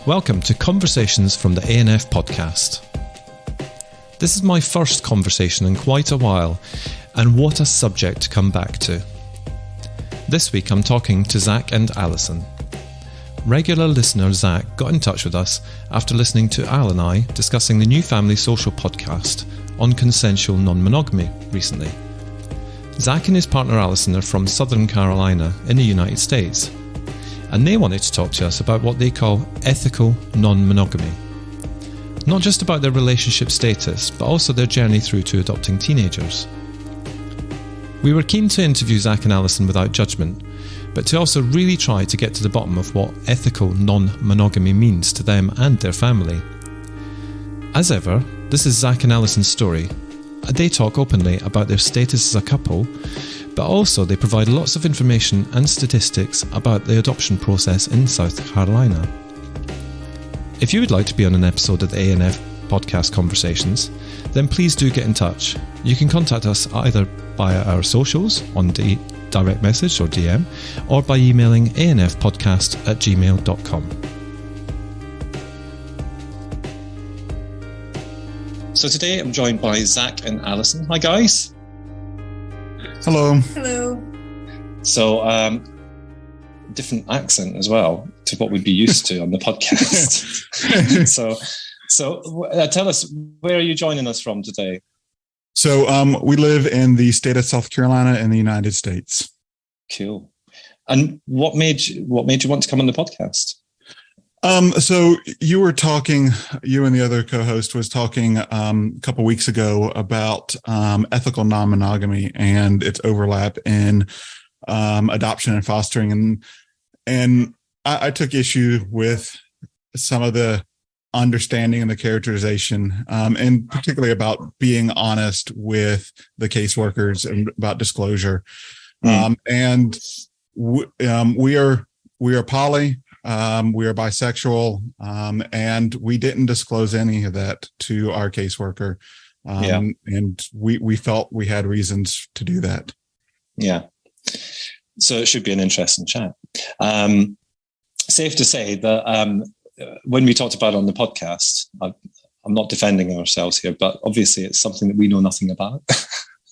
Welcome to Conversations from the A&amp podcast. This is my first conversation in quite a while, and what a subject to come back to. This week I'm talking to Zac and Alison. Regular listener Zac got in touch with us after listening to Al and I discussing the new family social podcast on consensual non-monogamy recently. Zac and his partner Alison are from Southern Carolina in the United States, and they wanted to talk to us about what they call ethical non-monogamy. Not just about their relationship status, but also their journey through to adopting teenagers. We were keen to interview Zac and Alison without judgment, but to also really try to get to the bottom of what ethical non-monogamy means to them and their family. As ever, this is Zac and Alison's story. They talk openly about their status as a couple, but also they provide lots of information and statistics about the adoption process in South Carolina. If you would like to be on an episode of the A&amp podcast Conversations, then please do get in touch. You can contact us either via our socials on the direct message or DM, or by emailing anfpodcast@gmail.com. So today I'm joined by Zac and Alison. Hi guys. Hello. Hello. So, different accent as well to what we'd be used to on the podcast. So tell us, where are you joining us from today? So we live in the state of South Carolina in the United States. Cool. And what made you want to come on the podcast? So you were talking, you and the other co-host was talking a couple weeks ago about ethical non-monogamy and its overlap in adoption and fostering. And I took issue with some of the understanding and the characterization, and particularly about being honest with the caseworkers and about disclosure. And we are poly. We are bisexual, and we didn't disclose any of that to our caseworker. And we felt we had reasons to do that. Yeah. So it should be an interesting chat. Safe to say that when we talked about it on the podcast, I'm not defending ourselves here, but obviously it's something that we know nothing about.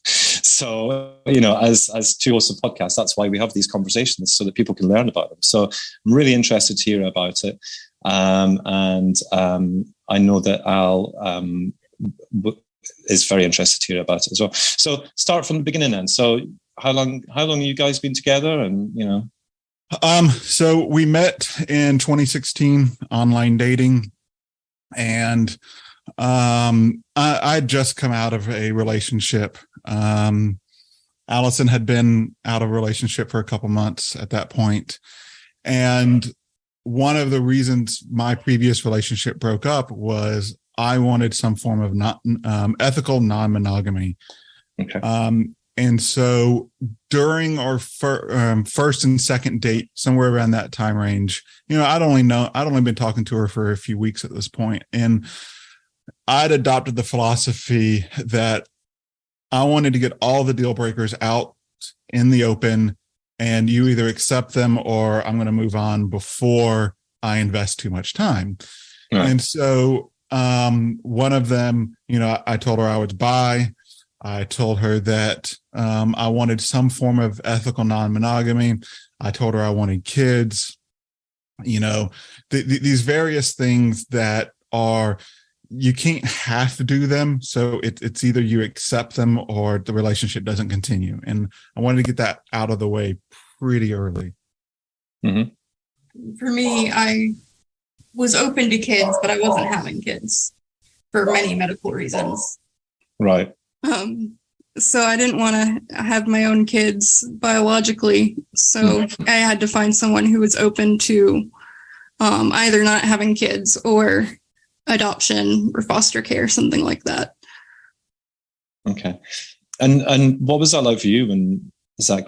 So, as two hosts of podcasts, that's why we have these conversations, so that people can learn about them. So I'm really interested to hear about it. And I know that Al is very interested to hear about it as well. So start from the beginning then. So how long have you guys been together? And, so we met in 2016, online dating. And I'd just come out of a relationship. Alison had been out of a relationship for a couple months at that point. And one of the reasons my previous relationship broke up was I wanted some form of ethical non-monogamy. Okay. And so during our first and second date, somewhere around that time range, I'd only been talking to her for a few weeks at this point, and I'd adopted the philosophy that I wanted to get all the deal breakers out in the open, and you either accept them or I'm going to move on before I invest too much time. Right. And so one of them, I told her I was bi. I told her that I wanted some form of ethical non-monogamy. I told her I wanted kids. These various things that are, you can't have to do them. So it's either you accept them or the relationship doesn't continue. And I wanted to get that out of the way pretty early. Mm-hmm. For me, I was open to kids, but I wasn't having kids for many medical reasons. Right. So I didn't want to have my own kids biologically. So I had to find someone who was open to either not having kids or adoption or foster care, something like that. Okay. And what was that like for you when Zac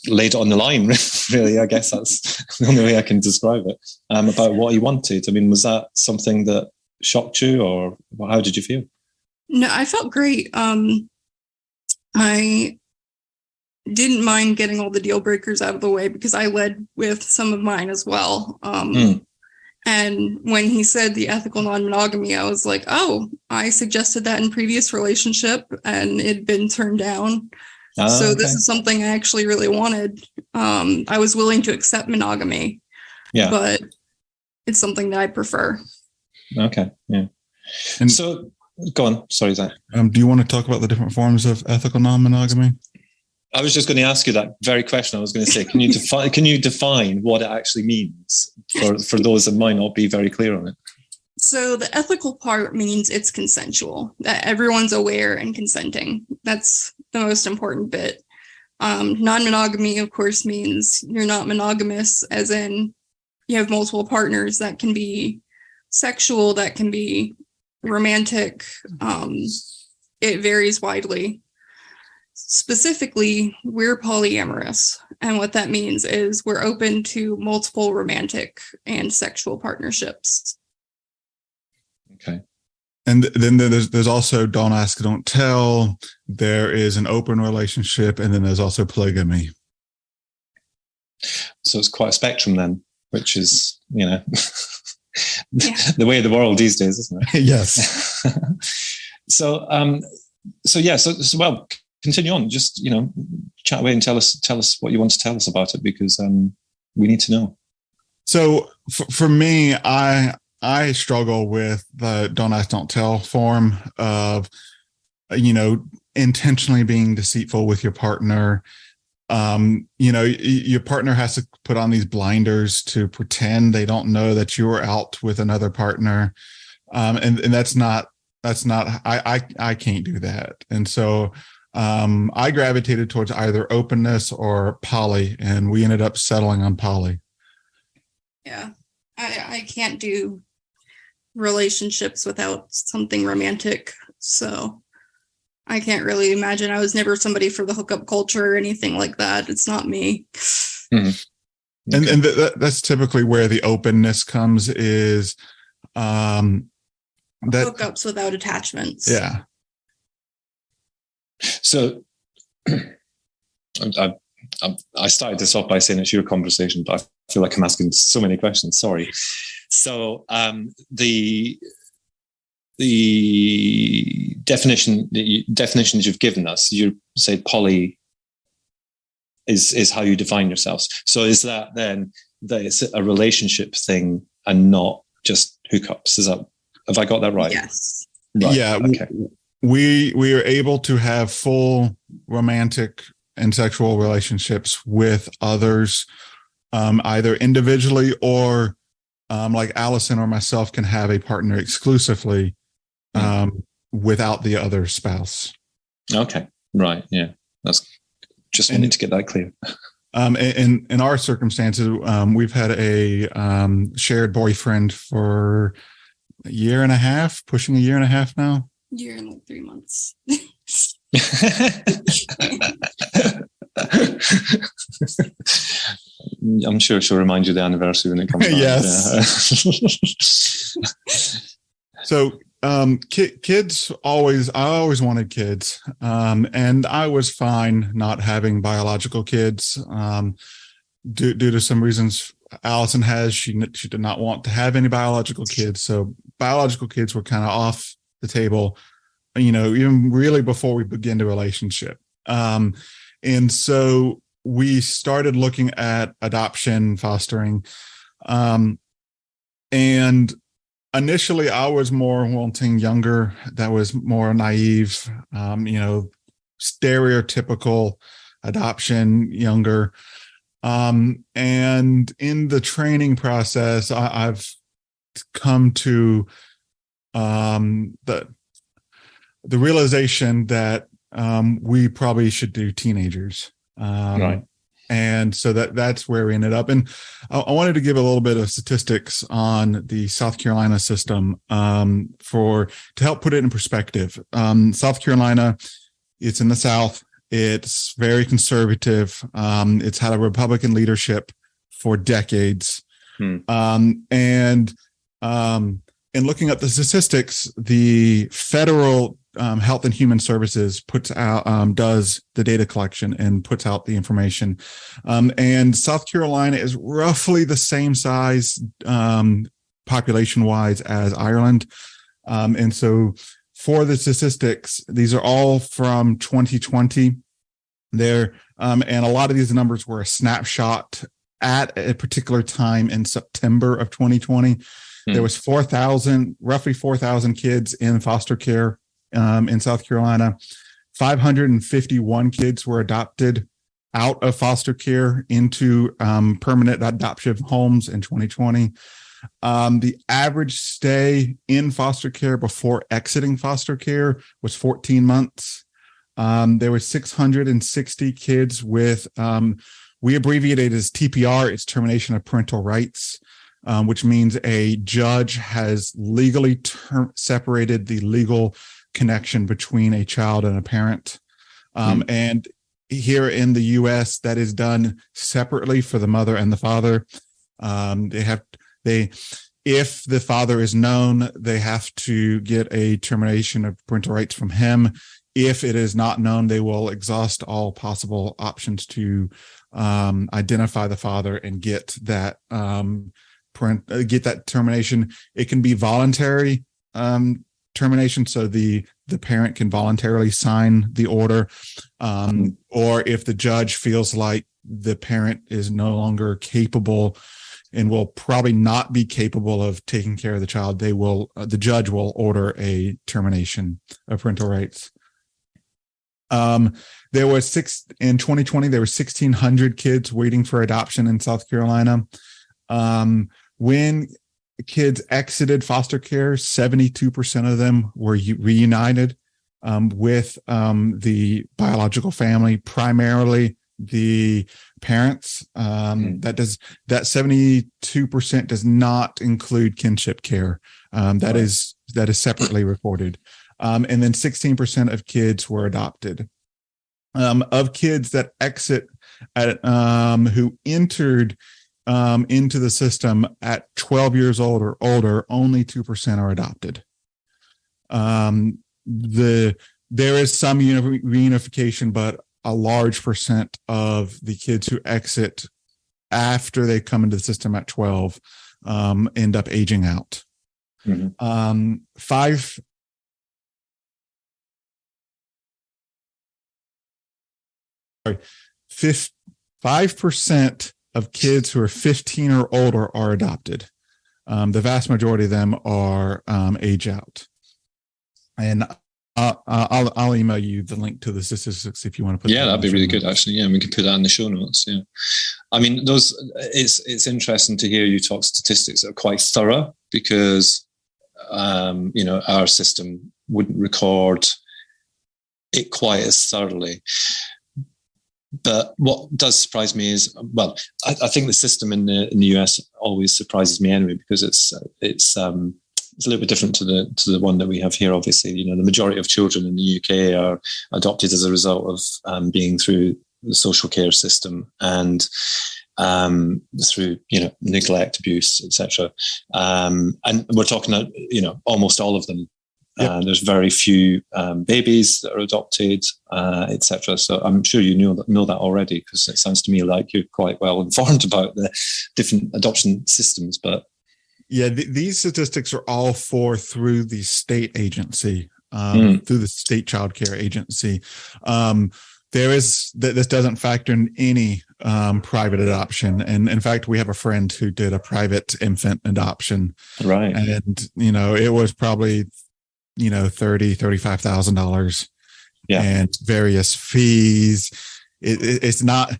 laid it on the line, really? I guess that's the only way I can describe it, about what he wanted. I mean, was that something that shocked you, or how did you feel? No, I felt great. I didn't mind getting all the deal breakers out of the way because I led with some of mine as well. And when he said the ethical non-monogamy, I was like, oh, I suggested that in previous relationship and it'd been turned down. So okay. this is something I actually really wanted. I was willing to accept monogamy, but it's something that I prefer. Okay, yeah. And so, go on. Sorry, Zach. Do you want to talk about the different forms of ethical non-monogamy? I was just going to ask you that very question. I was going to say, can you define what it actually means for those that might not be very clear on it? So the ethical part means it's consensual, that everyone's aware and consenting. That's the most important bit. Non-monogamy, of course, means you're not monogamous, as in you have multiple partners. That can be sexual, that can be romantic. It varies widely. Specifically, we're polyamorous. And what that means is we're open to multiple romantic and sexual partnerships. Okay. And then there's also don't ask, don't tell. There is an open relationship, and then there's also polygamy. So it's quite a spectrum then, which is, the way of the world these days, isn't it? Yes. So well, continue on. Just, chat away and tell us what you want to tell us about it, because we need to know. So for me, I struggle with the don't ask, don't tell form of, intentionally being deceitful with your partner. Your partner has to put on these blinders to pretend they don't know that you're out with another partner. And that's not, I can't do that. And so, I gravitated towards either openness or poly, and we ended up settling on poly. Yeah. I can't do relationships without something romantic. So I can't really imagine. I was never somebody for the hookup culture or anything like that. It's not me. Mm-hmm. Okay. And that's typically where the openness comes, is that hookups without attachments. Yeah. So I started this off by saying it's your conversation, but I feel like I'm asking so many questions. Sorry. So the definitions you've given us, you say poly is how you define yourselves. So is that then that it's a relationship thing and not just hookups? Have I got that right? Yes. Right. Yeah. Okay. We are able to have full romantic and sexual relationships with others, either individually or like Allison or myself can have a partner exclusively without the other spouse. Okay. Right. Yeah. That's just wanted to get that clear. In our circumstances, we've had a shared boyfriend for a year and a half, pushing a year and a half now. Year and like 3 months. I'm sure she'll remind you of the anniversary when it comes around. Yes. So kids I always wanted kids. And I was fine not having biological kids. Due to some reasons Allison has, she did not want to have any biological kids. So biological kids were kind of off the table, even really before we began the relationship. And so we started looking at adoption, fostering. And initially I was more wanting younger. That was more naive, stereotypical adoption, younger. And in the training process, I've come to the realization that we probably should do teenagers. Right. And so that's where we ended up. And I wanted to give a little bit of statistics on the South Carolina system to help put it in perspective. South Carolina, it's in the South. It's very conservative. It's had a Republican leadership for decades. And in looking at the statistics, the federal Health and Human Services puts out does the data collection and puts out the information. And South Carolina is roughly the same size population-wise as Ireland. And so for the statistics, these are all from 2020. And a lot of these numbers were a snapshot at a particular time in September of 2020. There was roughly 4,000 kids in foster care in South Carolina. 551 kids were adopted out of foster care into permanent adoptive homes in 2020. The average stay in foster care before exiting foster care was 14 months. There were 660 kids with, we abbreviate it as TPR, it's termination of parental rights, which means a judge has legally separated the legal connection between a child and a parent. And here in the U.S., that is done separately for the mother and the father. If the father is known, they have to get a termination of parental rights from him. If it is not known, they will exhaust all possible options to identify the father and get that termination. It can be voluntary termination, so the parent can voluntarily sign the order, or if the judge feels like the parent is no longer capable and will probably not be capable of taking care of the child, the judge will order a termination of parental rights. There was in 2020, there were 1,600 kids waiting for adoption in South Carolina. When kids exited foster care, 72% of them were reunited with the biological family, primarily the parents. That 72% does not include kinship care. That is separately reported. And then 16% of kids were adopted. Of kids that exit who entered into the system at 12 years old or older, only 2% are adopted. There is some reunification, but a large percent of the kids who exit after they come into the system at 12 end up aging out. 5% of kids who are 15 or older are adopted. The vast majority of them are age out. And I'll email you the link to the statistics if you want to put. Yeah, that'd be really good, actually. Yeah, we can put that in the show notes. Yeah, I mean, it's interesting to hear you talk statistics that are quite thorough, because our system wouldn't record it quite as thoroughly. But what does surprise me is, well, I think the system in the US always surprises me anyway, because it's a little bit different to the one that we have here. Obviously, the majority of children in the UK are adopted as a result of being through the social care system and through neglect, abuse, etc. And we're talking almost all of them. Yep. There's very few babies that are adopted, etc. So I'm sure you know that already, because it sounds to me like you're quite well informed about the different adoption systems. But yeah, these statistics are all through the state agency, through the state child care agency. This doesn't factor in any private adoption. And in fact, we have a friend who did a private infant adoption. Right. And, it was probably, $35,000 and various fees. It's not,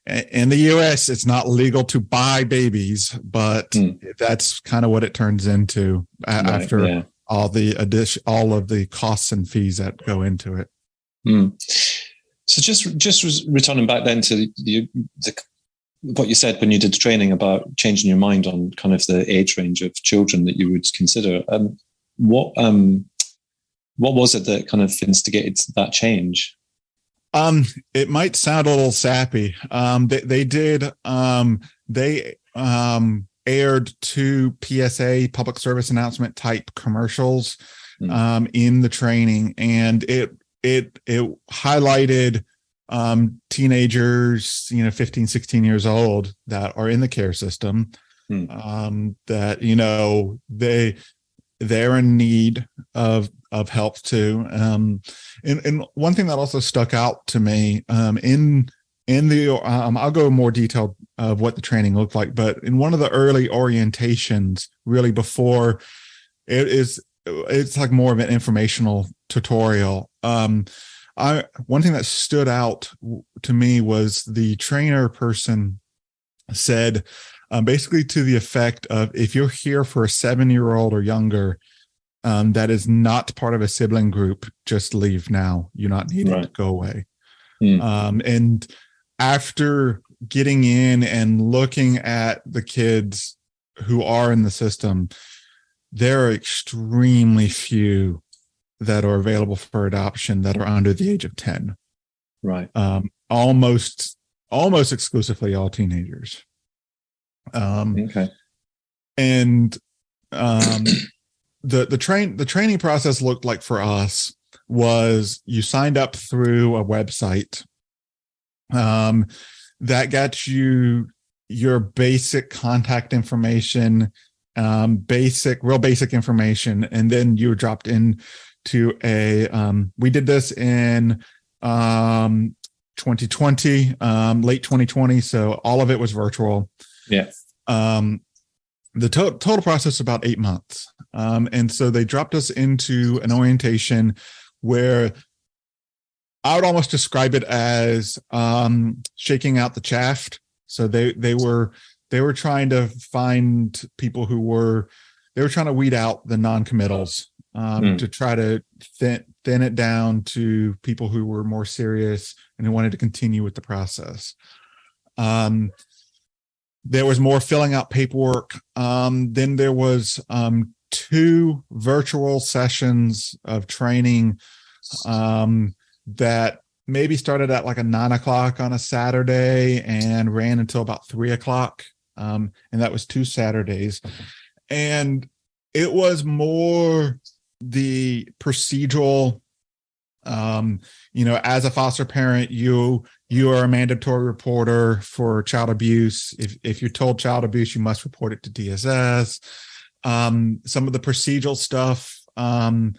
in the US, it's not legal to buy babies, but that's kind of what it turns into after all of the costs and fees that go into it. So just returning back then to what you said when you did the training about changing your mind on kind of the age range of children that you would consider. What was it that kind of instigated that change? It might sound a little sappy. They aired 2 PSA, public service announcement type commercials in the training, and it highlighted teenagers, 15, 16 years old that are in the care system, that, you know, they're in need of help too. And one thing that also stuck out to me in the I'll go more detailed of what the training looked like, but in one of the early orientations, really before it's like more of an informational tutorial. One thing that stood out to me was the trainer person said basically to the effect of, if you're here for a 7-year-old or younger that is not part of a sibling group, just leave now. You're not needed to go away. And after getting in and looking at the kids who are in the system, there are extremely few that are available for adoption that are under the age of 10. Right. Almost exclusively all teenagers. Okay. And the training process looked like for us was you signed up through a website that got you your basic contact information, real basic information, and then you were dropped in to we did this in 2020, late 2020, so all of it was virtual. Yeah. The total process was about 8 months. And so they dropped us into an orientation where I would almost describe it as shaking out the chaff. So they were trying to find people who were trying to weed out the non-committals to try to thin it down to people who were more serious and who wanted to continue with the process. There was more filling out paperwork. Then there was 2 virtual sessions of training that maybe started at like 9 o'clock on a Saturday and ran until about 3 o'clock. And that was 2 Saturdays. And it was more the procedural, as a foster parent, you are a mandatory reporter for child abuse. If you're told child abuse, you must report it to DSS. Some of the procedural stuff around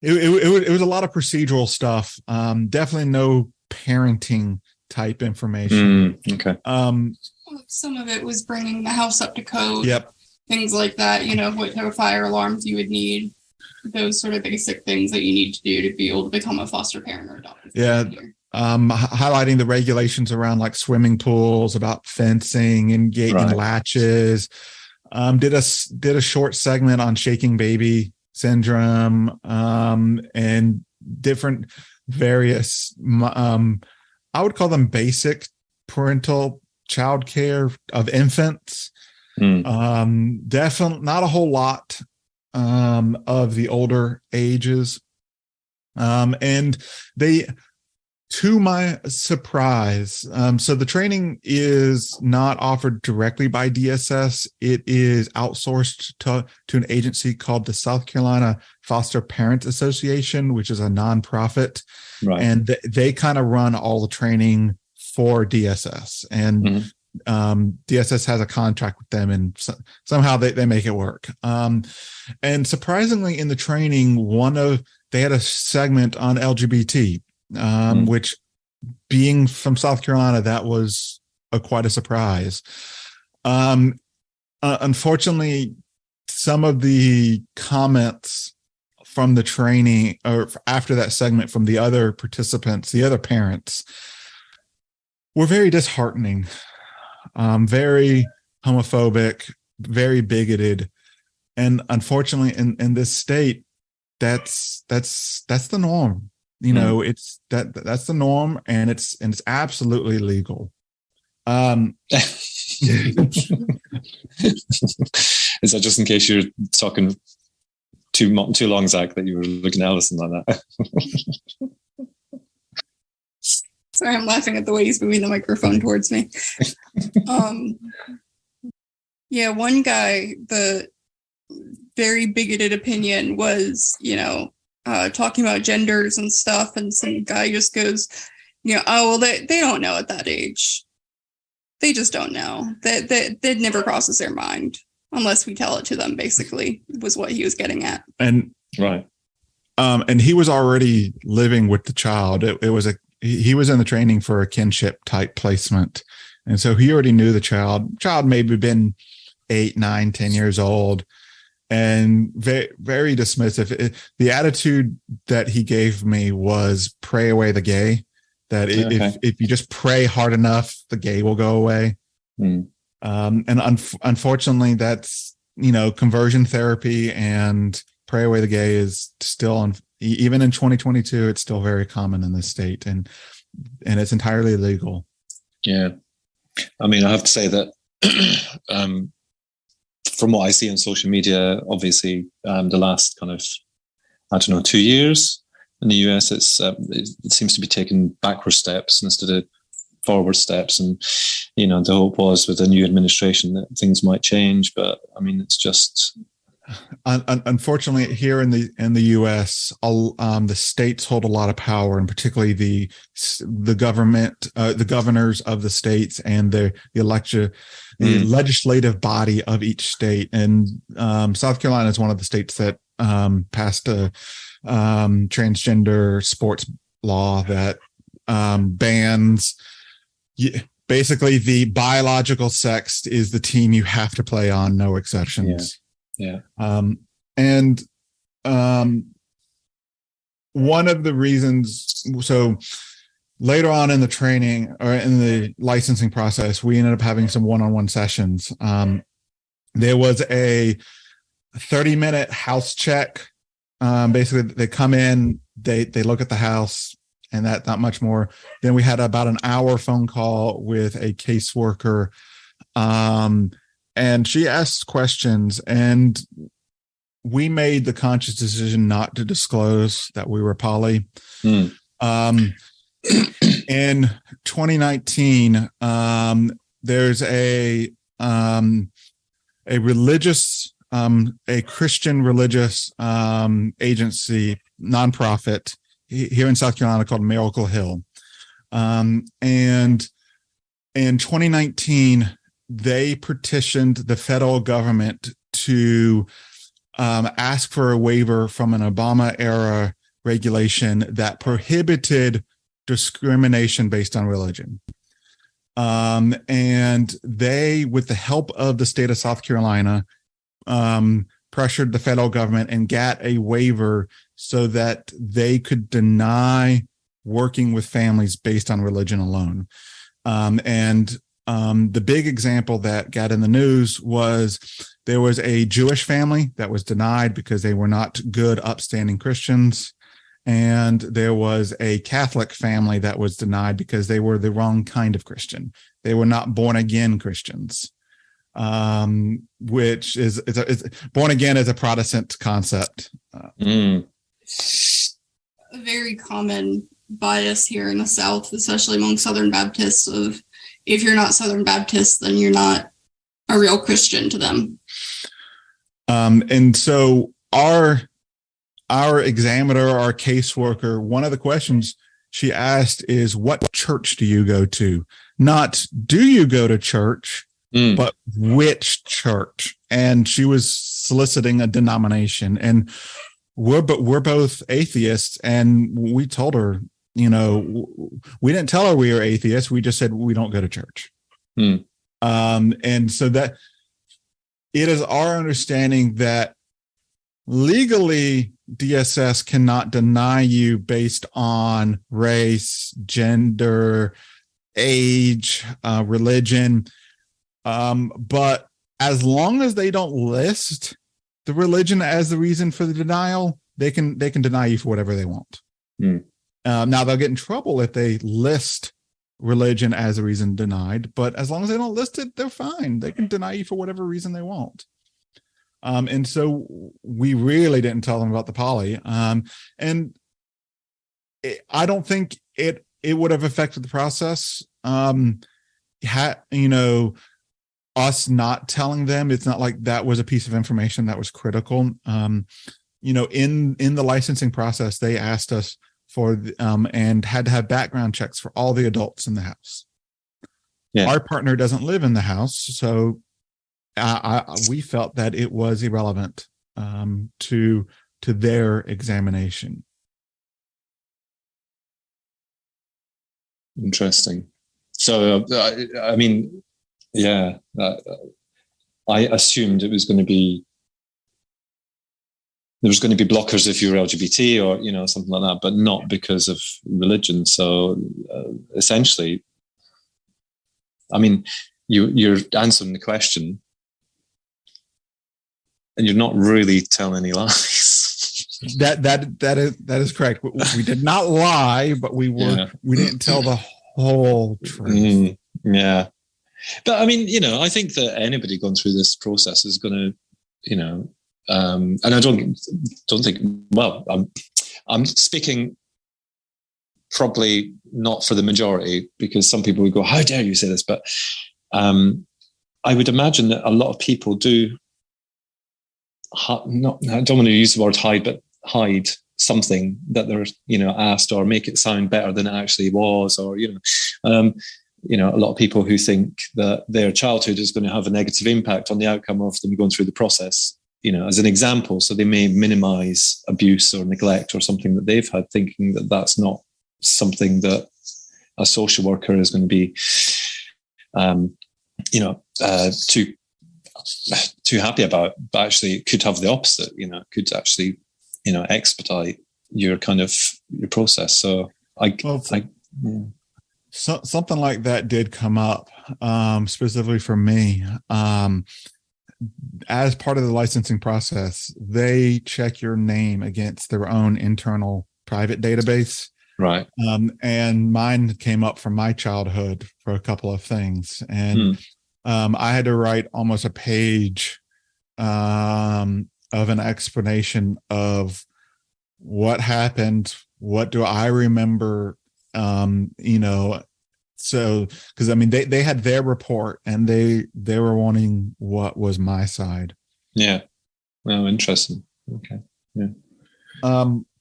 it was a lot of procedural stuff. Definitely no parenting type information. Okay. Some of it was bringing the house up to code. Yep. Things like that, what type of fire alarms you would need, those sort of basic things that you need to do to be able to become a foster parent or adoptive. Yeah. Highlighting the regulations around like swimming pools, about fencing and gate and latches. Did a short segment on shaking baby syndrome, and different various, I would call them basic parental child care of infants. Definitely not a whole lot of the older ages. And they, to my surprise, so the training is not offered directly by DSS. It is outsourced to an agency called the South Carolina Foster Parents Association, which is a nonprofit. Right. And they kind of run all the training for DSS. And DSS has a contract with them, and somehow they make it work. And surprisingly, in the training, they had a segment on LGBT, which, being from South Carolina, that was quite a surprise. Unfortunately, some of the comments from the training or after that segment from the other participants, the other parents, were very disheartening. Very homophobic, very bigoted, and unfortunately, in this state, that's the norm. It's that's the norm, and it's absolutely legal. Is that just in case you're talking too long, Zach, that you were looking at Alison like that? Sorry, I'm laughing at the way he's moving the microphone towards me. One guy, the very bigoted opinion was, talking about genders and stuff, and some guy just goes, Yeah. Oh, well, they don't know at that age. They just don't know. That never crosses their mind unless we tell it to them, basically, was what he was getting at. And Right. And he was already living with the child. He was in the training for a kinship type placement. And so he already knew the child. Child maybe been 8, 9, 10 years old, and very, very dismissive. The attitude that he gave me was pray away the gay, that if you just pray hard enough, the gay will go away. Unfortunately, that's, conversion therapy and pray away the gay is still, even in 2022, it's still very common in this state, and it's entirely illegal. Yeah. I mean, I have to say that from what I see on social media, obviously, the last kind of, 2 years in the US, it seems to be taking backward steps instead of forward steps. And, the hope was with the new administration that things might change. But I mean, it's just... Unfortunately, here in the U.S., the states hold a lot of power, and particularly the government, the governors of the states, and the legislative body of each state. And South Carolina is one of the states that passed a transgender sports law that bans. Basically, the biological sex is the team you have to play on, no exceptions. Yeah. And one of the reasons, so later on in the training or in the licensing process, we ended up having some one-on-one sessions. There was a 30-minute house check. Basically, they come in, they look at the house, and that, not much more. Then we had about an hour phone call with a caseworker. And she asked questions, and we made the conscious decision not to disclose that we were poly. In 2019, there's a religious, a Christian religious agency, nonprofit here in South Carolina called Miracle Hill. And in 2019, they petitioned the federal government to ask for a waiver from an Obama-era regulation that prohibited discrimination based on religion. And they, with the help of the state of South Carolina, pressured the federal government and got a waiver so that they could deny working with families based on religion alone. The big example that got in the news was there was a Jewish family that was denied because they were not good, upstanding Christians. And there was a Catholic family that was denied because they were the wrong kind of Christian. They were not born again Christians, which is born again is a Protestant concept. A very common bias here in the South, especially among Southern Baptists, of if you're not Southern Baptist, then you're not a real Christian to them. And so our examiner, our caseworker, one of the questions she asked is, what church do you go to? Not do you go to church, but which church? And she was soliciting a denomination. And we're both atheists, and we told her, we didn't tell her we were atheists. We just said we don't go to church. And so that it is our understanding that legally DSS cannot deny you based on race, gender, age, religion. But as long as they don't list the religion as the reason for the denial, they can deny you for whatever they want. Now they'll get in trouble if they list religion as a reason denied, but as long as they don't list it, they're fine. They can deny you for whatever reason they want. And so we really didn't tell them about the poly. And I don't think it would have affected the process. Us not telling them, it's not like that was a piece of information that was critical. In the licensing process, they asked us and had to have background checks for all the adults in the house. Yeah. Our partner doesn't live in the house, so we felt that it was irrelevant to their examination. Interesting. So, I mean, yeah, I assumed it was going to be, there was going to be blockers if you were LGBT or, you know, something like that, but not because of religion. So essentially, I mean, you're answering the question and you're not really telling any lies. That is correct. We did not lie, but we didn't tell the whole truth. Yeah. But I mean, you know, I think that anybody going through this process is going to, you know, and I don't think, well, I'm speaking probably not for the majority, because some people would go, how dare you say this? But I would imagine that a lot of people do I don't want to use the word hide, but hide something that they're, you know, asked, or make it sound better than it actually was, or, you know, a lot of people who think that their childhood is going to have a negative impact on the outcome of them going through the process, you know, as an example. So they may minimize abuse or neglect or something that they've had, thinking that that's not something that a social worker is going to be, too happy about, but actually it could have the opposite, you know, it could actually, you know, expedite your process. So something like that did come up, specifically for me. As part of the licensing process, they check your name against their own internal private database. Right. And mine came up from my childhood for a couple of things. And I had to write almost a page of an explanation of what happened, what do I remember, you know, so, because I mean, they had their report and they were wanting what was my side. Yeah. Well, interesting. Okay. Yeah.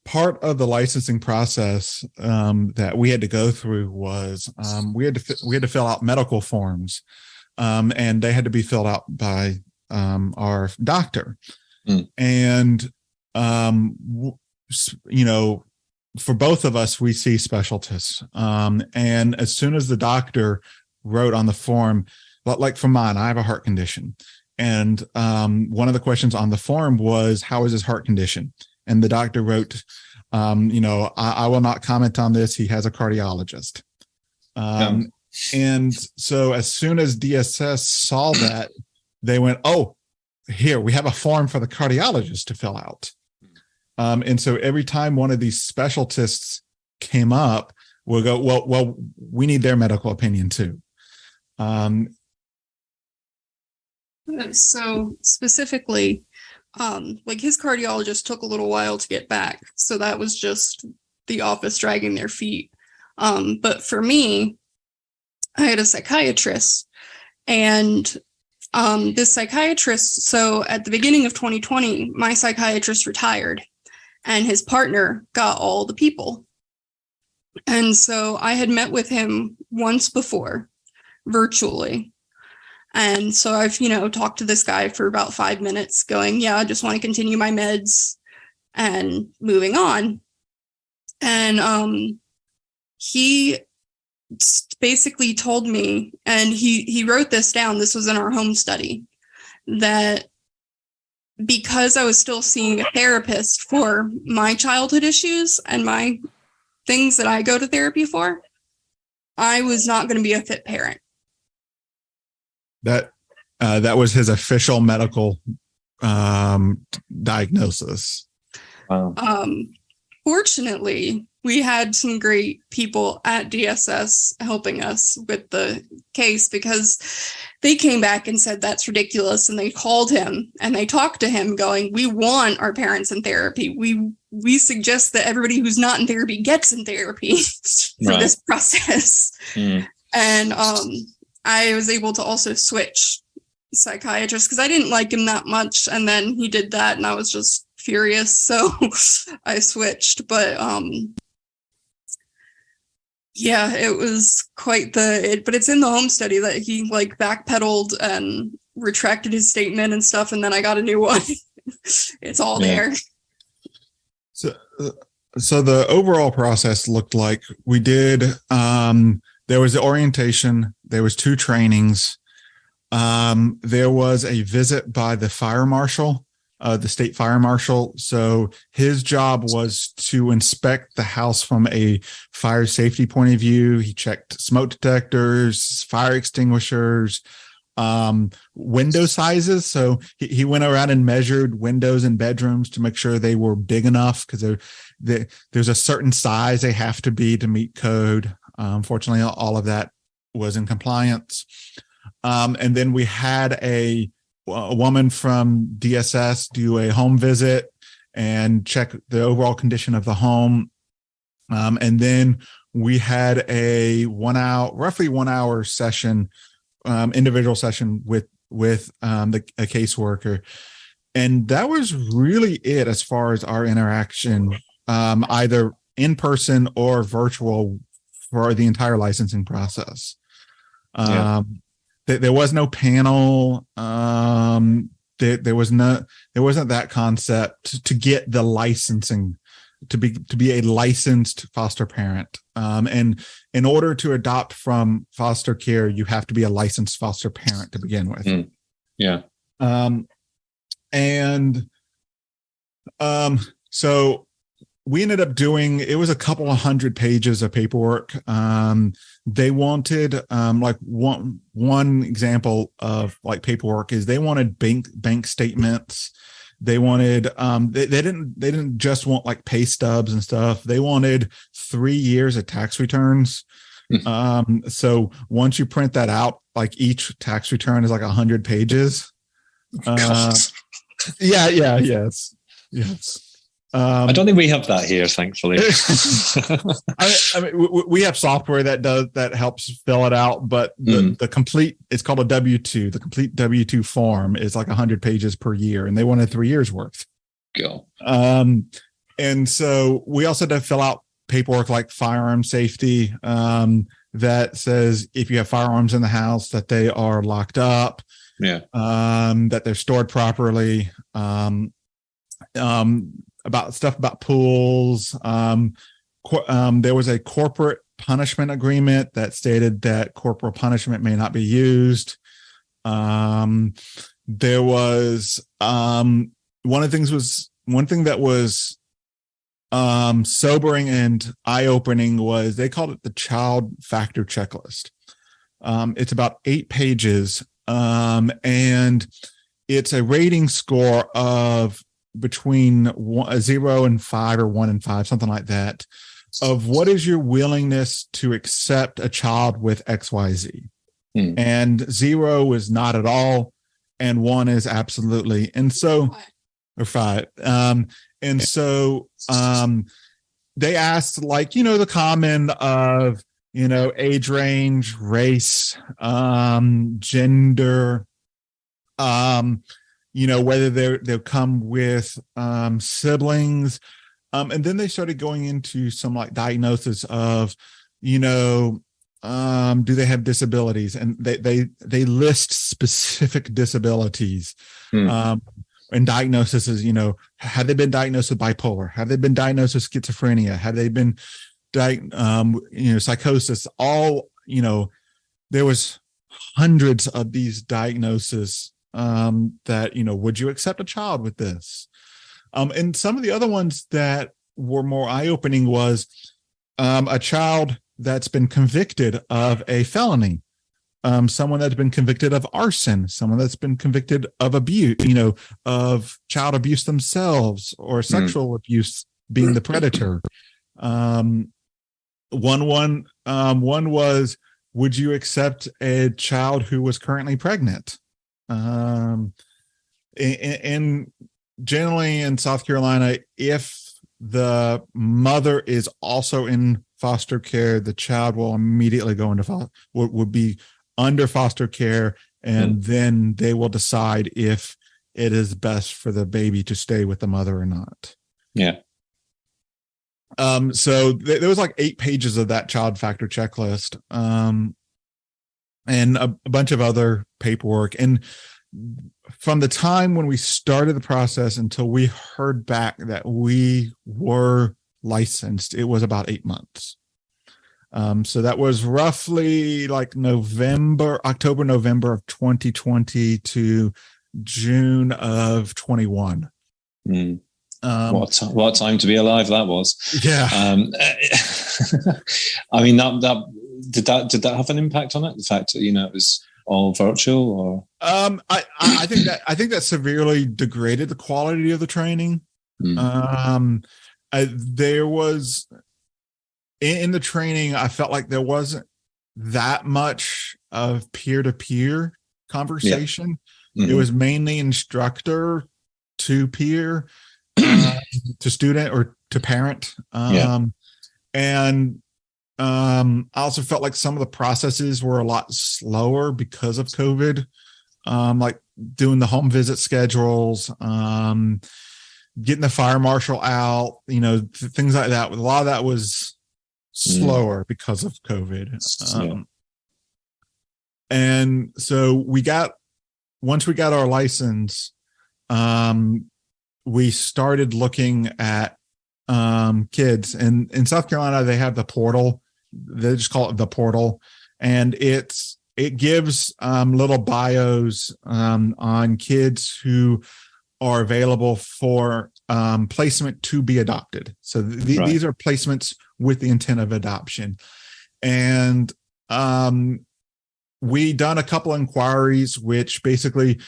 Part of the licensing process that we had to go through was we had to fill out medical forms, and they had to be filled out by our doctor. And you know, for both of us, we see specialists. And as soon as the doctor wrote on the form, like for mine, I have a heart condition. And one of the questions on the form was, how is his heart condition? And the doctor wrote, you know, I will not comment on this. He has a cardiologist. And so as soon as DSS saw that, they went, oh, here, we have a form for the cardiologist to fill out. And so every time one of these specialists came up, we'll go, well, we need their medical opinion too. So specifically, like his cardiologist took a little while to get back. So that was just the office dragging their feet. But for me, I had a psychiatrist, and this psychiatrist, so at the beginning of 2020, my psychiatrist retired and his partner got all the people. And so I had met with him once before virtually. And so I've, you know, talked to this guy for about 5 minutes going, yeah, I just want to continue my meds and moving on. And he basically told me, and he wrote this down, this was in our home study, that because I was still seeing a therapist for my childhood issues and my things that I go to therapy for, I was not going to be a fit parent. That was his official medical diagnosis. Wow. Fortunately, we had some great people at DSS helping us with the case, because they came back and said that's ridiculous, and they called him and they talked to him going, we want our parents in therapy. We suggest that everybody who's not in therapy gets in therapy for this process. And I was able to also switch psychiatrists because I didn't like him that much, and then he did that and I was just furious, so I switched. But Yeah, it was quite but it's in the home study that he like backpedaled and retracted his statement and stuff. And then I got a new one. It's all there. So the overall process looked like we did, there was the orientation, there was 2 trainings. There was a visit by the fire marshal, the state fire marshal. So his job was to inspect the house from a fire safety point of view. He checked smoke detectors, fire extinguishers, window sizes. So he went around and measured windows in bedrooms to make sure they were big enough, because there's a certain size they have to be to meet code. Fortunately, all of that was in compliance. And then we had a woman from DSS do a home visit and check the overall condition of the home. And then we had a roughly 1 hour session, individual session with a caseworker. And that was really it as far as our interaction, either in person or virtual, for the entire licensing process. There was no panel. There wasn't that concept to get the licensing to be a licensed foster parent. And in order to adopt from foster care, you have to be a licensed foster parent to begin with. So we ended up doing, it was a couple of 100 pages of paperwork. They wanted, like one example of like paperwork is they wanted bank statements. They wanted, they didn't just want like pay stubs and stuff. They wanted 3 years of tax returns. So once you print that out, like each tax return is like 100 pages. Yes. I don't think we have that here, thankfully. I mean, we have software that helps fill it out, but the complete, it's called a W-2. The complete W-2 form is like 100 pages per year, and they wanted 3 years worth. Go. And so we also had to fill out paperwork like firearm safety, that says if you have firearms in the house, that they are locked up, that they're stored properly, about pools. There was a corporate punishment agreement that stated that corporal punishment may not be used. There was one thing that was sobering and eye-opening was they called it the child factor checklist. It's about 8 pages, and it's a rating score of between 0 and 5 or 1 and 5, something like that, of what is your willingness to accept a child with XYZ. And 0 is not at all, and 1 is absolutely. And so, or 5. And so they asked, like, the common of, age range, race, gender, whether they'll come with siblings. And then they started going into some like diagnosis of, do they have disabilities? And they list specific disabilities. And diagnosis is, have they been diagnosed with bipolar? Have they been diagnosed with schizophrenia? Have they been psychosis? All, there was hundreds of these diagnoses that, would you accept a child with this? And some of the other ones that were more eye-opening was a child that's been convicted of a felony, someone that's been convicted of arson, someone that's been convicted of abuse, of child abuse themselves, or sexual abuse being the predator. One was, would you accept a child who was currently pregnant? And generally in South Carolina, if the mother is also in foster care, the child will immediately go into would be under foster care, and then they will decide if it is best for the baby to stay with the mother or not. So there was like 8 pages of that child factor checklist, and a bunch of other paperwork. And from the time when we started the process until we heard back that we were licensed, it was about 8 months. So that was roughly like October, November of 2020 to June of 21. What a time to be alive that was. Yeah. I mean, did that have an impact on it? The fact that, it was all virtual, or I think that severely degraded the quality of the training. There was in the training, I felt like there wasn't that much of peer-to-peer conversation. Yeah. Mm-hmm. It was mainly instructor to peer, to student or to parent. And I also felt like some of the processes were a lot slower because of COVID, like doing the home visit schedules, getting the fire marshal out, things like that. A lot of that was slower because of COVID. And so once we got our license, we started looking at kids. And in South Carolina, they have the portal. They just call it the portal. And it gives little bios on kids who are available for placement to be adopted. So these are placements with the intent of adoption. And we done a couple of inquiries, which basically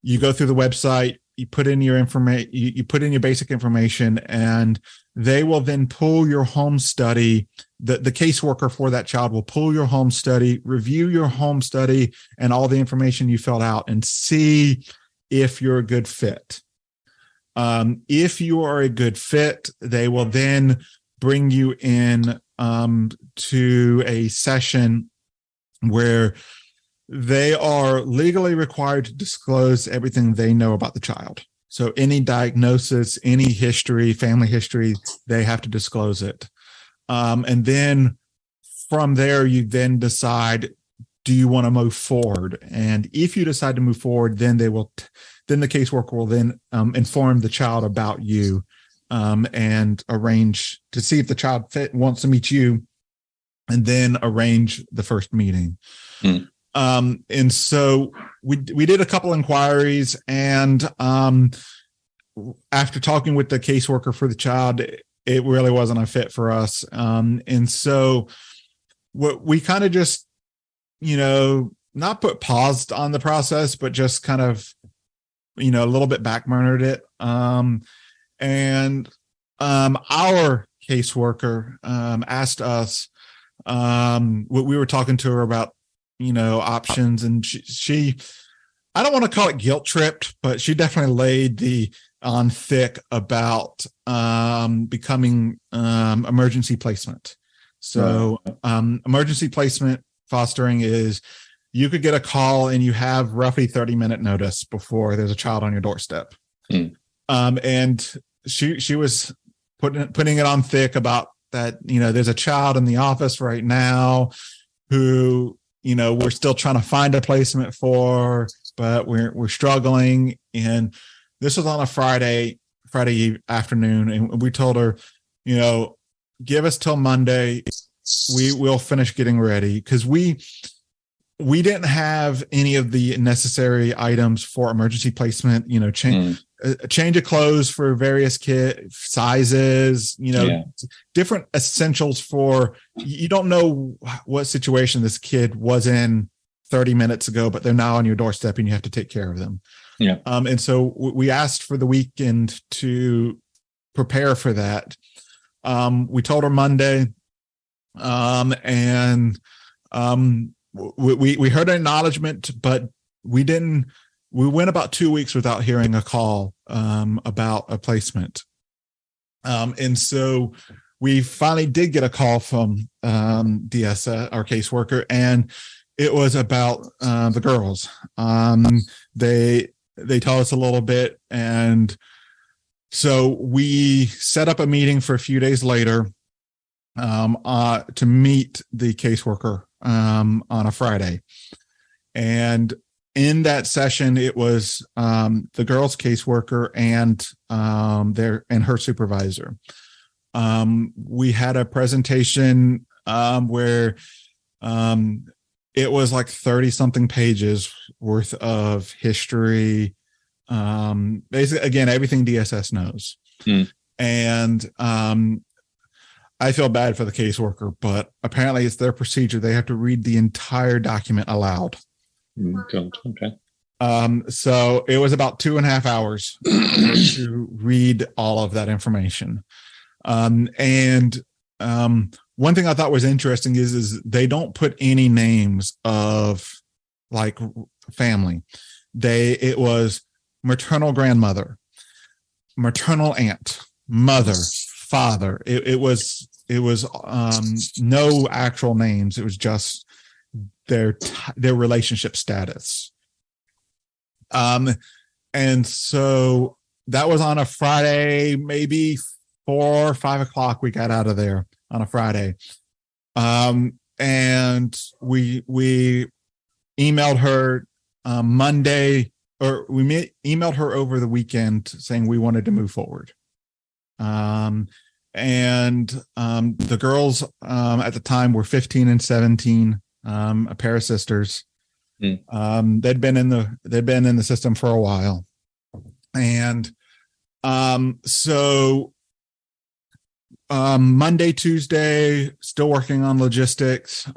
you go through the website, you put in your information, you put in your basic information, and they will then pull your home study. The caseworker for that child will pull your home study, review your home study and all the information you filled out, and see if you're a good fit. If you are a good fit, they will then bring you in to a session where they are legally required to disclose everything they know about the child. So any diagnosis, any history, family history, they have to disclose it. And then from there, you then decide, do you want to move forward? And if you decide to move forward, then the caseworker will then inform the child about you and arrange to see if the child wants to meet you, and then arrange the first meeting. And so we did a couple inquiries, and after talking with the caseworker for the child, it really wasn't a fit for us. And so what we kind of just, not put paused on the process, but just kind of, a little bit backburnered it. And our caseworker asked us, we were talking to her about, options, and she I don't want to call it guilt tripped, but she definitely laid on thick about becoming emergency placement. So emergency placement fostering is, you could get a call and you have roughly 30-minute notice before there's a child on your doorstep. And she was putting it on thick about that, there's a child in the office right now who, we're still trying to find a placement for, but we're struggling. And this was on a Friday afternoon. And we told her, give us till Monday. We will finish getting ready, because we didn't have any of the necessary items for emergency placement, change of clothes for various kid sizes, different essentials for, you don't know what situation this kid was in 30 minutes ago, but they're now on your doorstep and you have to take care of them. Yeah. And so we asked for the weekend to prepare for that. We told her Monday, and we heard an acknowledgement, but we went about 2 weeks without hearing a call about a placement. And so we finally did get a call from DSS, our caseworker, and it was about the girls. They told us a little bit, and So we set up a meeting for a few days later to meet the caseworker on a Friday. And in that session, it was the girl's caseworker and her supervisor. We had a presentation where it was like 30 something pages worth of history. Basically, again, everything DSS knows. And I feel bad for the caseworker, but apparently it's their procedure. They have to read the entire document aloud. Okay. So it was about 2.5 hours to read all of that information. And one thing I thought was interesting is they don't put any names of like family. It was maternal grandmother, maternal aunt, mother, father. It was no actual names. It was just their relationship status. And so that was on a Friday, maybe 4 or 5 o'clock. We got out of there on a Friday. And we emailed her Monday, or we emailed her over the weekend saying we wanted to move forward. And the girls at the time were 15 and 17, a pair of sisters. They'd been in the system for a while. And so Monday, Tuesday, still working on logistics,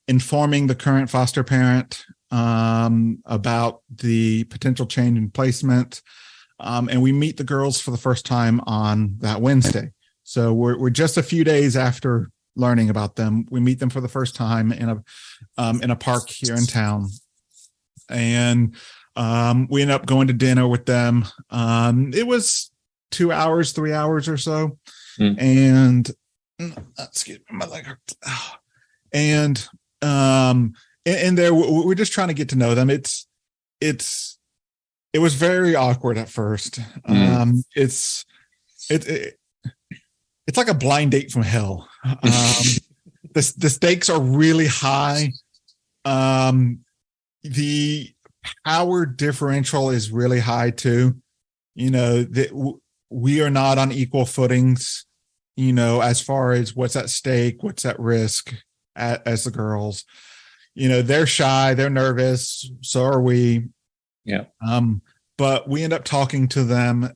informing the current foster parent about the potential change in placement. And we meet the girls for the first time on that Wednesday. So we're just a few days after learning about them. We meet them for the first time in a park here in town. And we end up going to dinner with them. It was 2 hours, 3 hours or so. And excuse me, my leg hurts. And in there, we're just trying to get to know them. It was very awkward at first. It's like a blind date from hell. The stakes are really high. The power differential is really high too. We are not on equal footings, as far as what's at stake, what's at risk as the girls. They're shy, they're nervous, so are we. Yeah. But we end up talking to them,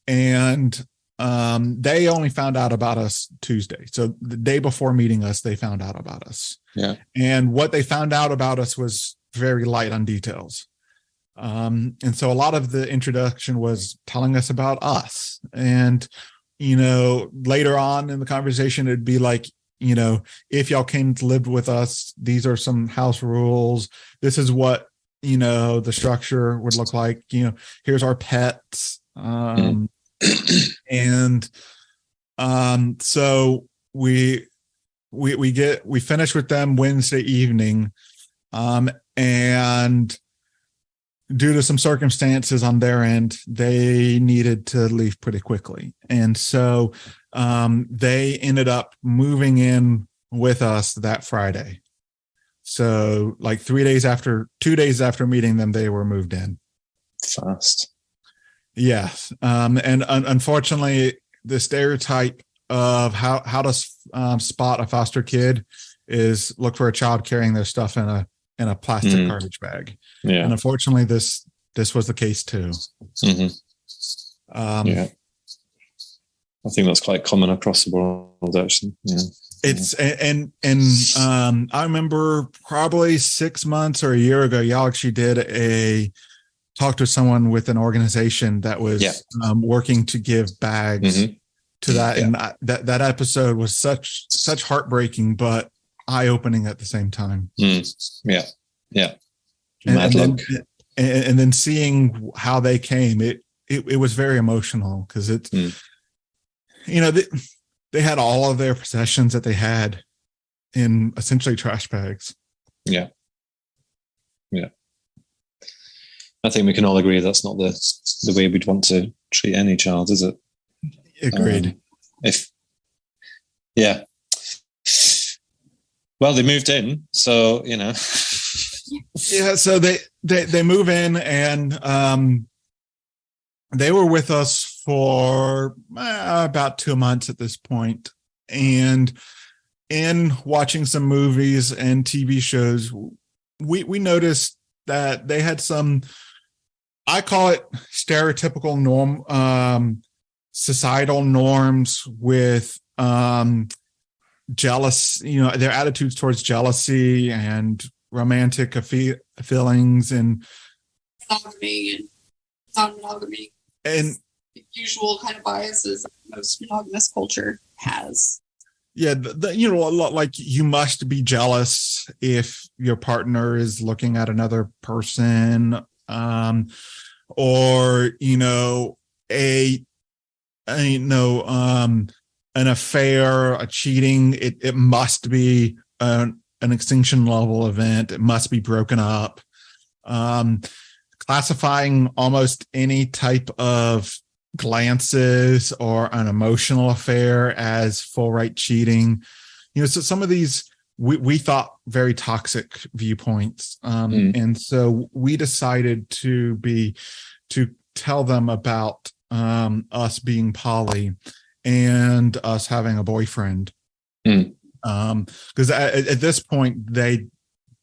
and they only found out about us Tuesday. So the day before meeting us, they found out about us. Yeah. And what they found out about us was very light on details. And so a lot of the introduction was telling us about us. And, later on in the conversation, it'd be like, if y'all came to live with us, these are some house rules. This is what, the structure would look like. Here's our pets. And so we finish with them Wednesday evening, and due to some circumstances on their end, they needed to leave pretty quickly. And so they ended up moving in with us that Friday. So like 2 days after meeting them, they were moved in. Fast. Yes. And unfortunately, the stereotype of how to spot a foster kid is look for a child carrying their stuff in a plastic garbage bag. Yeah. And unfortunately, this was the case too. Yeah. I think that's quite common across the world, actually. Yeah. It's and I remember probably 6 months or a year ago, y'all actually did a talk to someone with an organization that was working to give bags to that, and that episode was such heartbreaking, but eye-opening at the same time. Yeah. And then seeing how they came, it was very emotional because it's they had all of their possessions that they had in essentially trash bags. Yeah. I think we can all agree that's not the way we'd want to treat any child, is it? Agreed. Well, they moved in, so Yeah, so they move in, and they were with us for about 2 months at this point. And in watching some movies and TV shows, we noticed that they had some, I call it stereotypical societal norms with jealous, their attitudes towards jealousy and romantic feelings and monogamy and non-monogamy, and usual kind of biases that most monogamous culture has. Yeah, like you must be jealous if your partner is looking at another person, or an affair, a cheating. It must be an extinction level event. It must be broken up. Classifying almost any type of glances or an emotional affair as full right cheating. So some of these we thought very toxic viewpoints. And so we decided to tell them about us being poly and us having a boyfriend. Because at this point they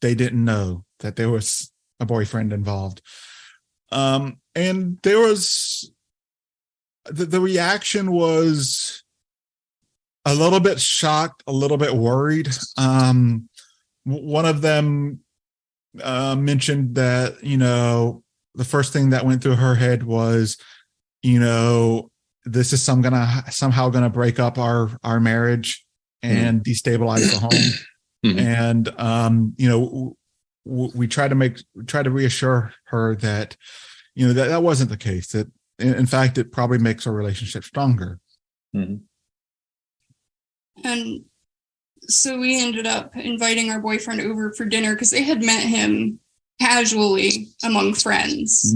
didn't know that there was a boyfriend involved. And there was the reaction was a little bit shocked, a little bit worried. One of them mentioned that, the first thing that went through her head was, this is somehow gonna break up our marriage and destabilize the home. And we try to reassure her that that wasn't the case. That in fact it probably makes our relationship stronger. And so we ended up inviting our boyfriend over for dinner because they had met him casually among friends.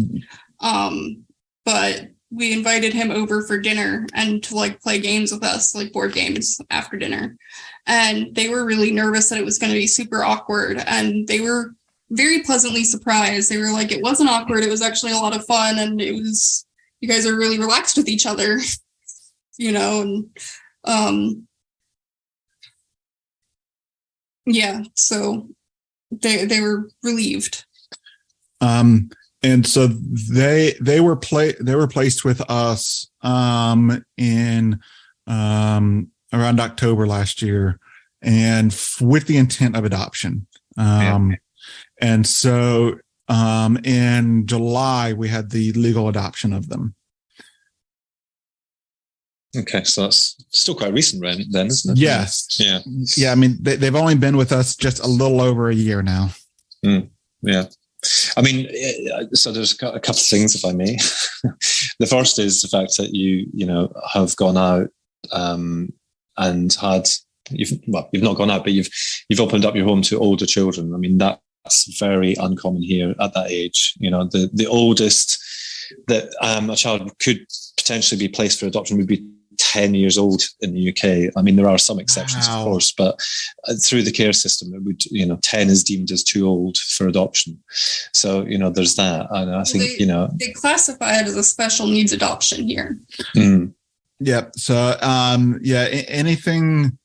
But we invited him over for dinner and to play games with us, board games after dinner. And they were really nervous that it was going to be super awkward. And they were very pleasantly surprised. They were like, it wasn't awkward. It was actually a lot of fun. And you guys are really relaxed with each other, so they were relieved. And so they were placed with us in around October last year, and with the intent of adoption. And so in July we had the legal adoption of them. Okay, so that's still quite recent then, isn't it? Yes. Yeah. I mean, they've only been with us just a little over a year now. Yeah. I mean, so there's a couple of things, if I may. The first is the fact that you have gone out and you've not gone out, but you've opened up your home to older children. I mean, that's very uncommon here at that age. The oldest that a child could potentially be placed for adoption would be 10 years old in the UK. I mean, there are some exceptions, of course, but through the care system, it would, 10 is deemed as too old for adoption. So, there's that. And I think, they classify it as a special needs adoption here. Yeah. So, anything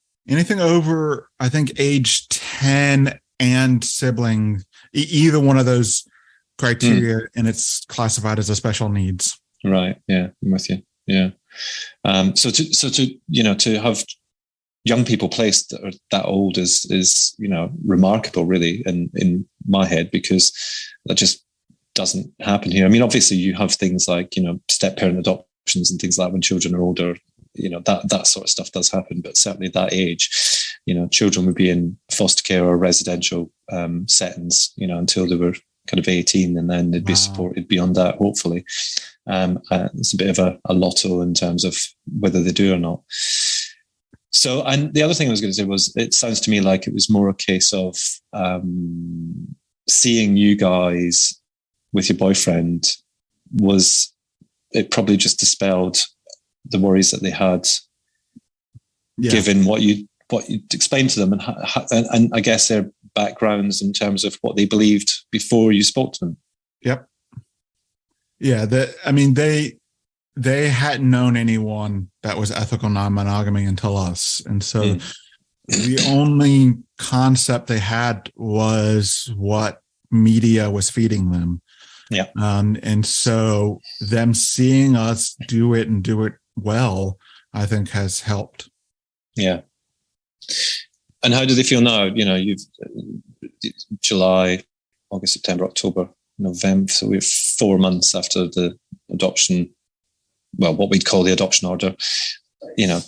over, I think, age 10 and sibling, either one of those criteria, and it's classified as a special needs. Right. Yeah. I'm with you. Yeah. So to have young people placed that are that old is remarkable, really, in my head, because that just doesn't happen here. I mean, obviously you have things like, step parent adoptions and things like that when children are older, that sort of stuff does happen, but certainly that age, children would be in foster care or residential settings, until they were kind of 18, and then they'd be supported beyond that, hopefully. It's a bit of a lotto in terms of whether they do or not. So, and the other thing I was going to say was, it sounds to me like it was more a case of seeing you guys with your boyfriend was it probably just dispelled the worries that they had, given what you explained to them, and I guess their backgrounds in terms of what they believed before you spoke to them. Yep. Yeah. They hadn't known anyone that was ethical non-monogamy until us. And so the only concept they had was what media was feeding them. Yeah. And so them seeing us do it and do it well, I think has helped. Yeah. And how do they feel now? You know, you've July, August, September, October, November. So we're 4 months after the adoption. Well, what we'd call the adoption order. You know,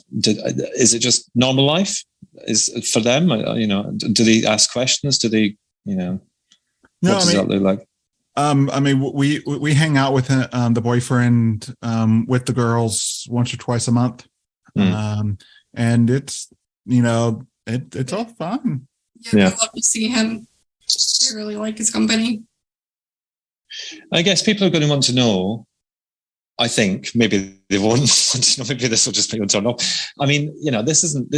is it just normal life? Is for them? You know, do they ask questions? Do they? You know, no, what does that look like? I mean, we hang out with the boyfriend with the girls once or twice a month, and it's, you know, it's all fun. Yeah, I love to see him. I really like his company. I guess people are going to want to know. I think maybe they won't want to know. Maybe this will just make them turn off. I mean, you know, this isn't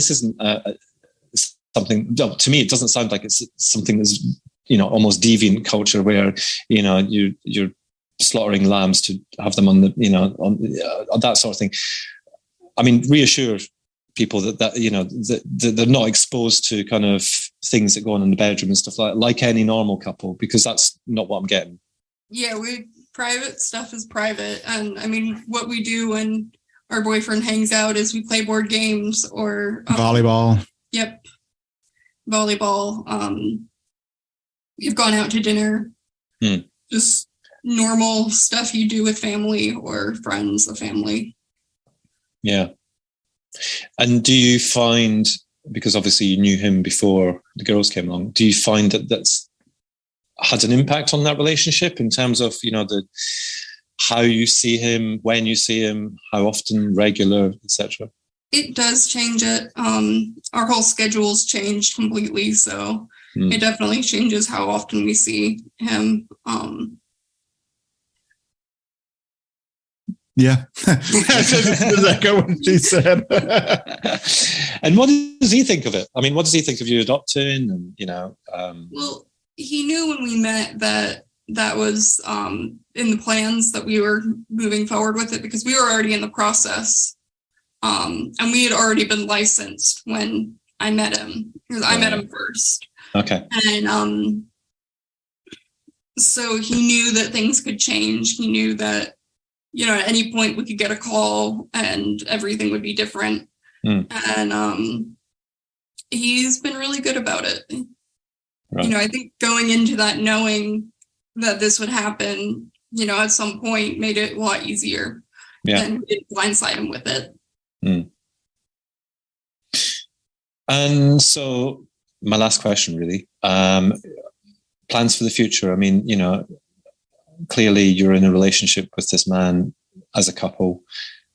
something. No, to me, it doesn't sound like it's something that's, you know, almost deviant culture where, you know, you're slaughtering lambs to have them on the, you know, on that sort of thing. I mean, reassure people that you know that they're not exposed to kind of things that go on in the bedroom and stuff like any normal couple, because that's not what I'm getting. Yeah, private stuff is private. And I mean, what we do when our boyfriend hangs out is we play board games or volleyball. Yep. Volleyball. We've gone out to dinner. Just normal stuff you do with family or friends of family. Yeah. And do you find, because obviously you knew him before the girls came along, do you find that that's had an impact on that relationship in terms of, you know, how you see him, when you see him, how often, regular, etc.? It does change it. Our whole schedule's changed completely, so it definitely changes how often we see him. Yeah. Does that go what she said? And what does he think of it? I mean, what does he think of you adopting? And, you know, well, he knew when we met that was in the plans that we were moving forward with it, because we were already in the process. And we had already been licensed when I met him, because I met him first. Okay. And so he knew that things could change. He knew that, you know, at any point we could get a call and everything would be different. And he's been really good about it. Right. You know, I think going into that, knowing that this would happen, you know, at some point made it a lot easier than blindside him with it. And so my last question, really, plans for the future. I mean, you know, clearly you're in a relationship with this man as a couple.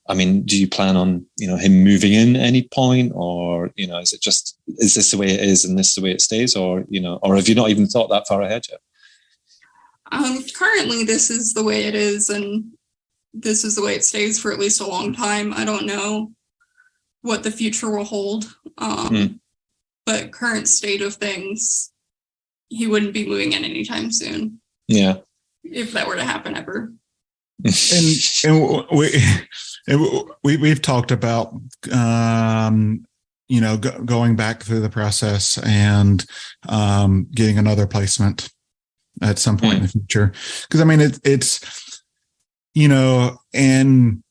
I mean, do you plan on, you know, him moving in at any point, or, you know, is this the way it is and this is the way it stays, or, you know, or have you not even thought that far ahead yet? Currently this is the way it is, and this is the way it stays for at least a long time. I don't know what the future will hold. But current state of things, he wouldn't be moving in anytime soon. Yeah. If that were to happen ever. And we've talked about, you know, going back through the process and getting another placement at some point in the future. Because, I mean, it's, you know, in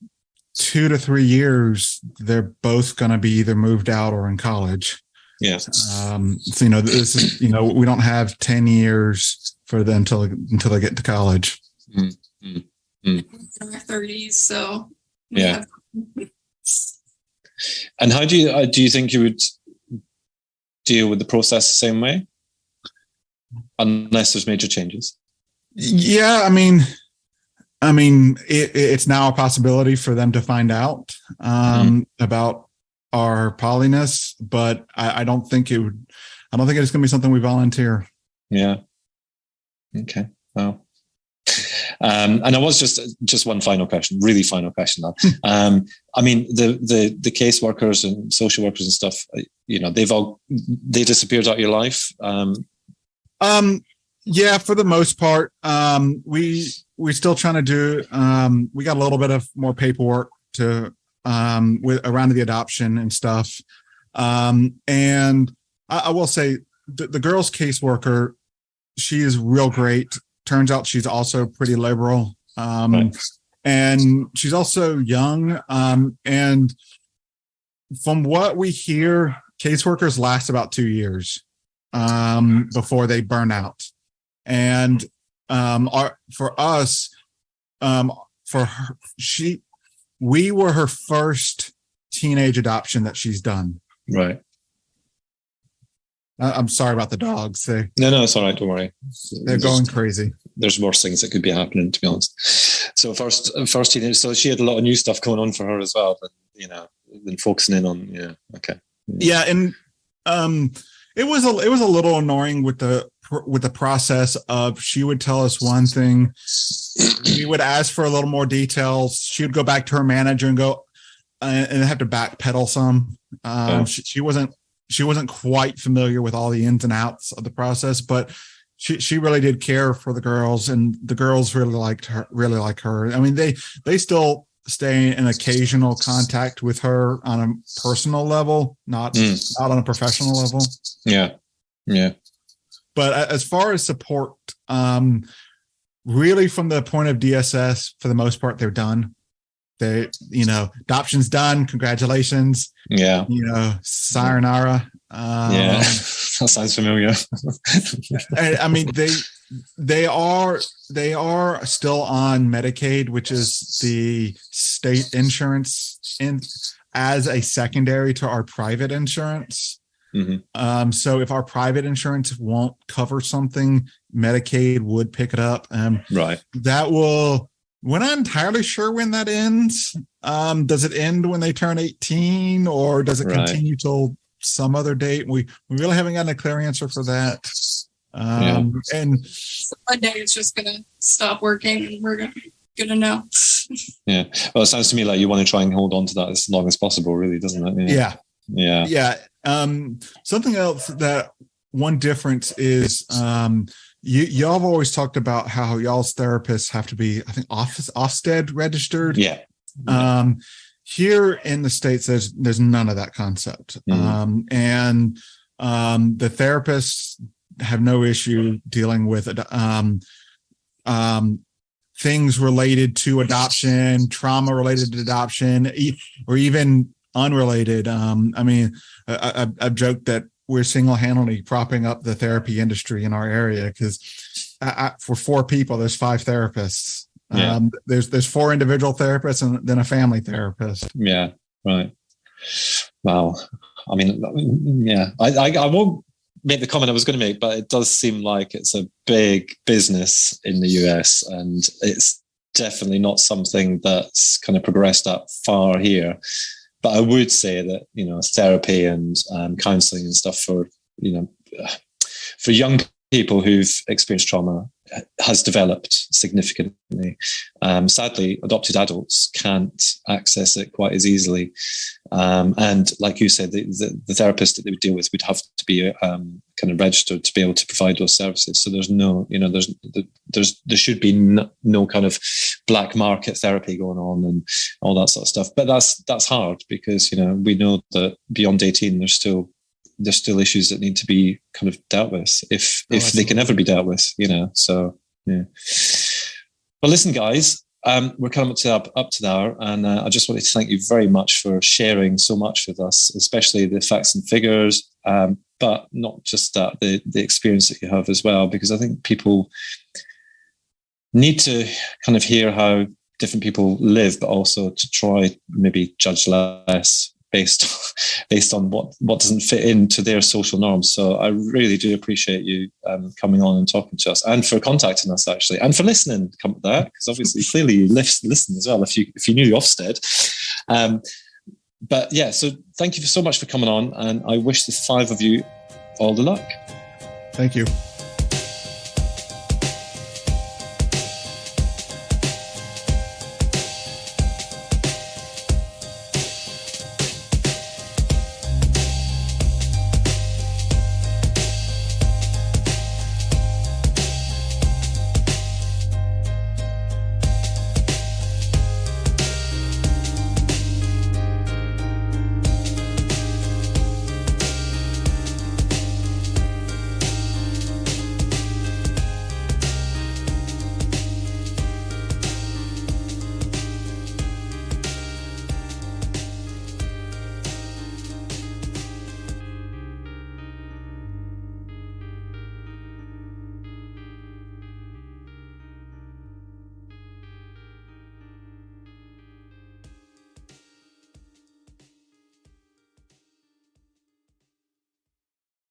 2 to 3 years, they're both going to be either moved out or in college. Yes. So, you know, this is, you know, we don't have 10 years for them until they get to college. In our 30s, so yeah. And how do you think you would deal with the process the same way, unless there's major changes? Yeah, I mean, it's now a possibility for them to find out about our polyness, but I don't think it's going to be something we volunteer. Yeah. Okay. Well, And I was just one final question, really final question. Now, I mean, the caseworkers and social workers and stuff, you know, they disappeared out of your life. Yeah, for the most part, we're still trying to do. We got a little bit of more paperwork to around the adoption and stuff. And I will say the girl's caseworker, she is real great. Turns out she's also pretty liberal. Right. And she's also young. And from what we hear, caseworkers last about 2 years before they burn out. And for us, for her, we were her first teenage adoption that she's done. Right. I'm sorry about the dogs. No, it's all right. Don't worry. They're going crazy. There's worse things that could be happening, to be honest. So first teenage. So she had a lot of new stuff going on for her as well, but than focusing in on. Yeah. Okay. Yeah, and it was a little annoying with the process of, she would tell us one thing, we would ask for a little more details. She would go back to her manager and go and have to backpedal some. She wasn't quite familiar with all the ins and outs of the process, but she really did care for the girls, and the girls really like her. I mean, they still stay in occasional contact with her on a personal level, not on a professional level. Yeah. Yeah. But as far as support, really from the point of DSS, for the most part, they're done. Adoption's done. Congratulations. Yeah. Sayonara. Yeah. That sounds familiar. I mean, they are still on Medicaid, which is the state insurance, as a secondary to our private insurance. Mm-hmm. So if our private insurance won't cover something, Medicaid would pick it up. Right. We're not entirely sure when that ends. Does it end when they turn 18, or does it continue till some other date? We really haven't gotten a clear answer for that. And one day it's just going to stop working, and we're going to know. Yeah. Well, it sounds to me like you want to try and hold on to that as long as possible, really, doesn't it? Yeah. Yeah. Yeah. Something else, that one difference is, y'all have always talked about how y'all's therapists have to be, I think, Ofsted registered. Yeah. Here in the States, there's none of that concept. And the therapists have no issue dealing with things related to adoption, trauma related to adoption, or even unrelated. I mean, I've joked that we're single-handedly propping up the therapy industry in our area, because for 4 people, there's 5 therapists. Yeah. There's 4 individual therapists and then a family therapist. Yeah, right. Wow. I mean, yeah, I won't make the comment I was going to make, but it does seem like it's a big business in the US, and it's definitely not something that's kind of progressed that far here. But I would say that, therapy and counselling and stuff for young people who've experienced trauma has developed significantly. Sadly, adopted adults can't access it quite as easily. And like you said, the therapist that they would deal with would have to be kind of registered to be able to provide those services. So there's no, there should be no kind of black market therapy going on and all that sort of stuff. But that's hard, because, we know that beyond 18, there's still issues that need to be kind of dealt with, if they can ever be dealt with, So, yeah. Well, listen, guys, we're coming up to the hour, and I just wanted to thank you very much for sharing so much with us, especially the facts and figures, but not just that, the experience that you have as well, because I think people need to kind of hear how different people live, but also to try maybe judge less based on what doesn't fit into their social norms. So I really do appreciate you coming on and talking to us, and for contacting us, actually, and for listening. Come to that, because obviously, clearly you listen as well. If you knew Ofsted, but yeah. So thank you so much for coming on, and I wish the 5 of you all the luck. Thank you.